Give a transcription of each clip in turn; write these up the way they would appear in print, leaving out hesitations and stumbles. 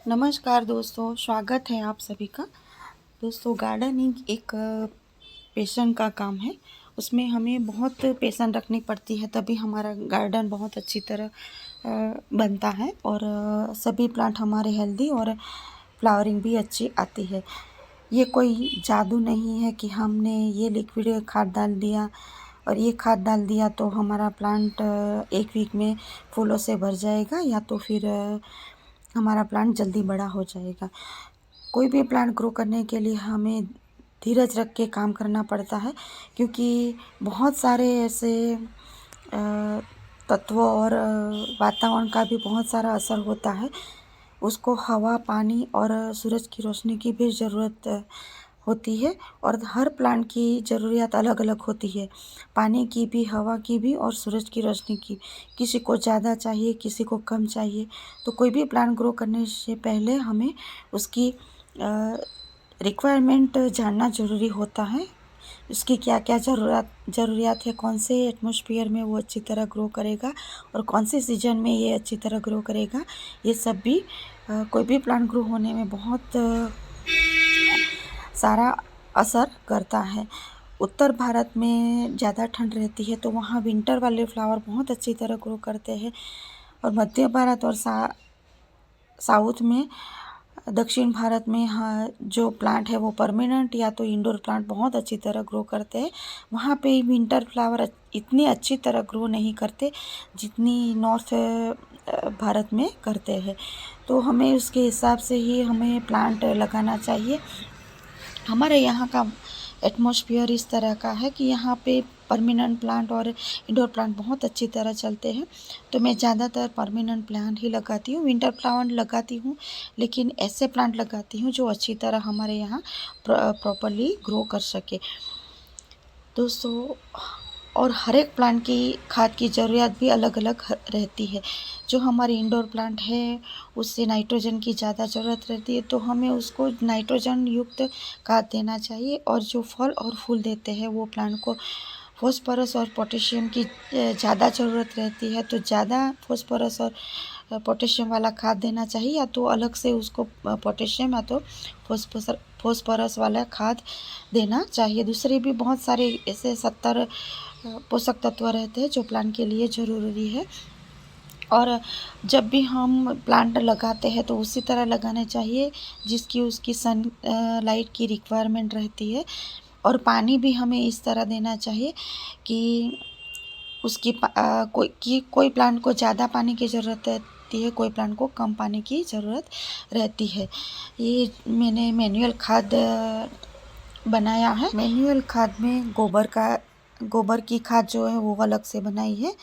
नमस्कार दोस्तों, स्वागत है आप सभी का। दोस्तों, गार्डनिंग एक पैशन का काम है। उसमें हमें बहुत पैशन रखनी पड़ती है, तभी हमारा गार्डन बहुत अच्छी तरह बनता है और सभी प्लांट हमारे हेल्दी और फ्लावरिंग भी अच्छी आती है। ये कोई जादू नहीं है कि हमने ये लिक्विड खाद डाल दिया और ये खाद डाल दिया तो हमारा प्लांट एक वीक में फूलों से भर जाएगा या तो फिर हमारा प्लांट जल्दी बड़ा हो जाएगा। कोई भी प्लांट ग्रो करने के लिए हमें धीरज रख के काम करना पड़ता है, क्योंकि बहुत सारे ऐसे तत्वों और वातावरण का भी बहुत सारा असर होता है। उसको हवा, पानी और सूरज की रोशनी की भी ज़रूरत होती है और हर प्लांट की ज़रूरियात अलग अलग होती है। पानी की भी, हवा की भी और सूरज की रोशनी की। किसी को ज़्यादा चाहिए, किसी को कम चाहिए। तो कोई भी प्लांट ग्रो करने से पहले हमें उसकी रिक्वायरमेंट जानना ज़रूरी होता है। उसकी क्या क्या ज़रूरियात है, कौन से एटमॉस्फेयर में वो अच्छी तरह ग्रो करेगा और कौन से सीजन में ये अच्छी तरह ग्रो करेगा। ये सब भी कोई भी प्लांट ग्रो होने में बहुत सारा असर करता है। उत्तर भारत में ज़्यादा ठंड रहती है, तो वहाँ विंटर वाले फ्लावर बहुत अच्छी तरह ग्रो करते हैं और मध्य भारत और साउथ में, दक्षिण भारत में, हाँ, जो प्लांट है वो परमानेंट या तो इंडोर प्लांट बहुत अच्छी तरह ग्रो करते हैं। वहाँ पे विंटर फ्लावर इतनी अच्छी तरह ग्रो नहीं करते जितनी नॉर्थ भारत में करते हैं। तो हमें उसके हिसाब से ही हमें प्लांट लगाना चाहिए। हमारे यहाँ का एटमॉस्फेयर इस तरह का है कि यहाँ पे परमानेंट प्लांट और इंडोर प्लांट बहुत अच्छी तरह चलते हैं। तो मैं ज़्यादातर परमानेंट प्लांट ही लगाती हूँ। विंटर प्लांट लगाती हूँ, लेकिन ऐसे प्लांट लगाती हूँ जो अच्छी तरह हमारे यहाँ प्रॉपरली ग्रो कर सके। दोस्तों, और हर एक प्लांट की खाद की ज़रूरियात भी अलग अलग रहती है। जो हमारी इंडोर प्लांट है उससे नाइट्रोजन की ज़्यादा ज़रूरत रहती है, तो हमें उसको नाइट्रोजन युक्त खाद देना चाहिए। और जो फल और फूल देते हैं वो प्लांट को फॉस्फोरस और पोटेशियम की ज़्यादा ज़रूरत रहती है, तो ज़्यादा फॉस्फोरस और पोटेशियम वाला खाद देना चाहिए, या तो अलग से उसको पोटेशियम या तो फॉस्फोरस वाला खाद देना चाहिए। दूसरे भी बहुत सारे ऐसे 70 पोषक तत्व रहते हैं जो प्लांट के लिए ज़रूरी है। और जब भी हम प्लांट लगाते हैं तो उसी तरह लगाने चाहिए जिसकी उसकी सन लाइट की रिक्वायरमेंट रहती है। और पानी भी हमें इस तरह देना चाहिए कि उसकी कोई प्लांट को ज़्यादा पानी की ज़रूरत रहती है, कोई प्लांट को कम पानी की ज़रूरत रहती है। ये मैंने मैनुअल खाद बनाया है। मैनुअल खाद में गोबर की खाद जो है वो अलग से बनाई है,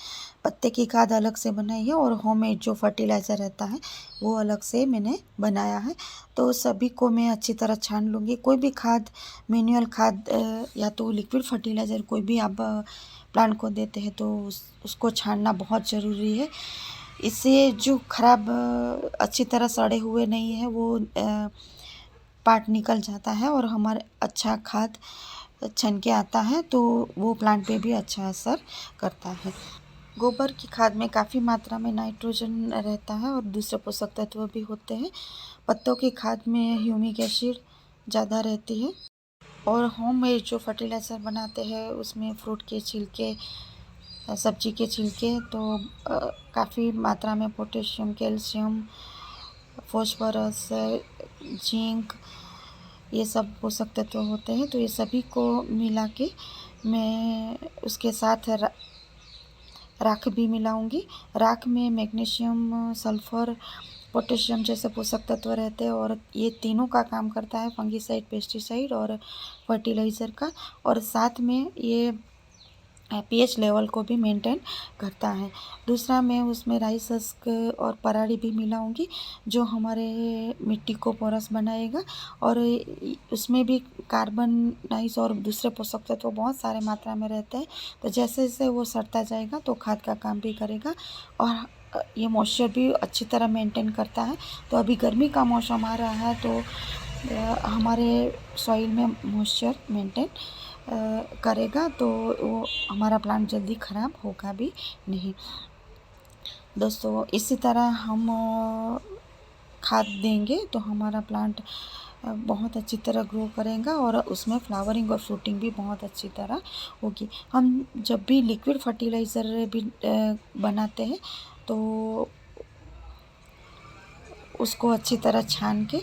पत्ते की खाद अलग से बनाई है और होममेड जो फर्टिलाइज़र रहता है वो अलग से मैंने बनाया है। तो सभी को मैं अच्छी तरह छान लूँगी। कोई भी खाद, मैनुअल खाद या तो लिक्विड फर्टिलाइज़र कोई भी आप प्लांट को देते हैं तो उसको छानना बहुत ज़रूरी है। इससे जो खराब अच्छी तरह सड़े हुए नहीं है वो पार्ट निकल जाता है और हमारे अच्छा खाद छन के आता है, तो वो प्लांट पे भी अच्छा असर करता है। गोबर की खाद में काफ़ी मात्रा में नाइट्रोजन रहता है और दूसरे पोषक तत्व भी होते हैं। पत्तों की खाद में ह्यूमिक एसिड ज़्यादा रहती है। और होम मेड जो फर्टिलाइज़र बनाते हैं उसमें फ्रूट के छिलके, सब्जी के छिलके, तो काफ़ी मात्रा में पोटेशियम, कैल्शियम, फॉस्फोरस, जिंक, ये सब पोषक तत्व होते हैं। तो ये सभी को मिला के मैं उसके साथ राख भी मिलाऊंगी। राख में मैग्नीशियम, सल्फर, पोटेशियम जैसे पोषक तत्व रहते हैं और ये तीनों का काम करता है, फंगीसाइड, पेस्टिसाइड और फर्टिलाइज़र का। और साथ में ये पीएच लेवल को भी मेंटेन करता है। दूसरा, मैं उसमें राइस हस्क और पराली भी मिलाऊंगी जो हमारे मिट्टी को पोरस बनाएगा। और उसमें भी कार्बन और दूसरे पोषक तत्व बहुत सारे मात्रा में रहते हैं, तो जैसे जैसे वो सड़ता जाएगा तो खाद का काम भी करेगा और ये मॉइस्चर भी अच्छी तरह मेंटेन करता है। तो अभी गर्मी का मौसम आ रहा है तो हमारे सॉइल में मॉइस्चर मेंटेन करेगा, तो वो हमारा प्लांट जल्दी ख़राब होगा भी नहीं। दोस्तों, इसी तरह हम खाद देंगे तो हमारा प्लांट बहुत अच्छी तरह ग्रो करेगा और उसमें फ्लावरिंग और फ्रूटिंग भी बहुत अच्छी तरह होगी। हम जब भी लिक्विड फर्टिलाइज़र भी बनाते हैं तो उसको अच्छी तरह छान के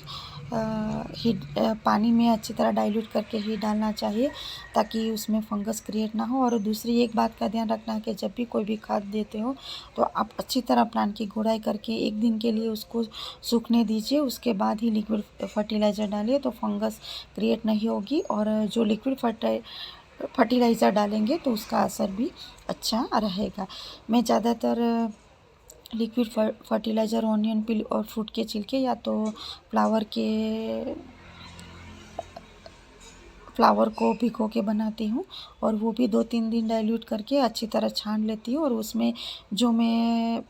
पानी में अच्छी तरह डाइल्यूट करके ही डालना चाहिए ताकि उसमें फंगस क्रिएट ना हो। और दूसरी एक बात का ध्यान रखना है कि जब भी कोई भी खाद देते हो तो आप अच्छी तरह प्लांट की गुड़ाई करके 1 दिन के लिए उसको सूखने दीजिए, उसके बाद ही लिक्विड फर्टिलाइज़र डालिए तो फंगस क्रिएट नहीं होगी। और जो लिक्विड फर्टिलाइज़र डालेंगे तो उसका असर भी अच्छा रहेगा। मैं ज़्यादातर लिक्विड फर्टिलाइज़र ऑनियन पील और फ्रूट के छिलके या तो फ्लावर को भिगो के बनाती हूँ और वो भी 2-3 दिन डाइल्यूट करके अच्छी तरह छान लेती हूँ। और उसमें जो मैं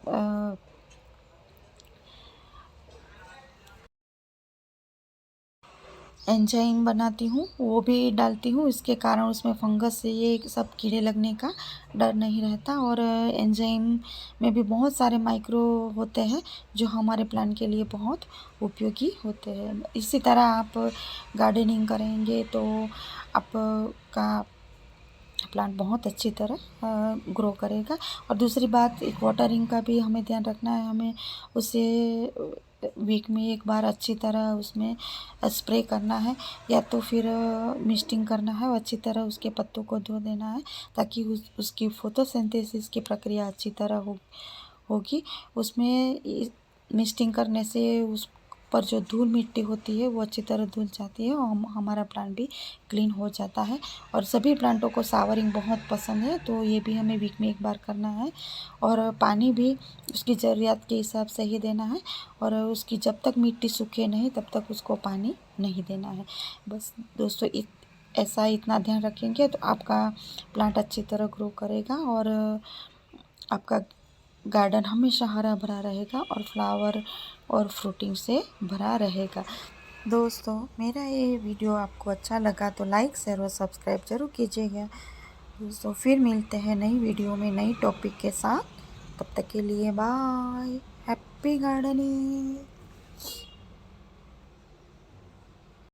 एंजाइम बनाती हूँ वो भी डालती हूँ, इसके कारण उसमें फंगस से ये सब कीड़े लगने का डर नहीं रहता। और एंजाइम में भी बहुत सारे माइक्रो होते हैं जो हमारे प्लांट के लिए बहुत उपयोगी होते हैं। इसी तरह आप गार्डनिंग करेंगे तो आपका प्लांट बहुत अच्छी तरह ग्रो करेगा। और दूसरी बात, एक वाटरिंग का भी हमें ध्यान रखना है। हमें उसे वीक में एक बार अच्छी तरह उसमें स्प्रे करना है या तो फिर मिस्टिंग करना है और अच्छी तरह उसके पत्तों को धो देना है ताकि उसकी फोटोसिंथेसिस की प्रक्रिया अच्छी तरह होगी। उसमें मिस्टिंग करने से उस पर जो धूल मिट्टी होती है वो अच्छी तरह धुल जाती है और हमारा प्लांट भी क्लीन हो जाता है। और सभी प्लांटों को सावरिंग बहुत पसंद है तो ये भी हमें वीक में एक बार करना है। और पानी भी उसकी ज़रूरत के हिसाब से ही देना है और उसकी जब तक मिट्टी सूखे नहीं तब तक उसको पानी नहीं देना है। बस दोस्तों, ऐसा इतना ध्यान रखेंगे तो आपका प्लांट अच्छी तरह ग्रो करेगा और आपका गार्डन हमेशा हरा भरा रहेगा और फ्लावर और फ्रूटिंग से भरा रहेगा। दोस्तों, मेरा ये वीडियो आपको अच्छा लगा तो लाइक शेयर और सब्सक्राइब ज़रूर कीजिएगा। दोस्तों, फिर मिलते हैं नई वीडियो में नई टॉपिक के साथ। तब तक के लिए बाय। Happy gardening.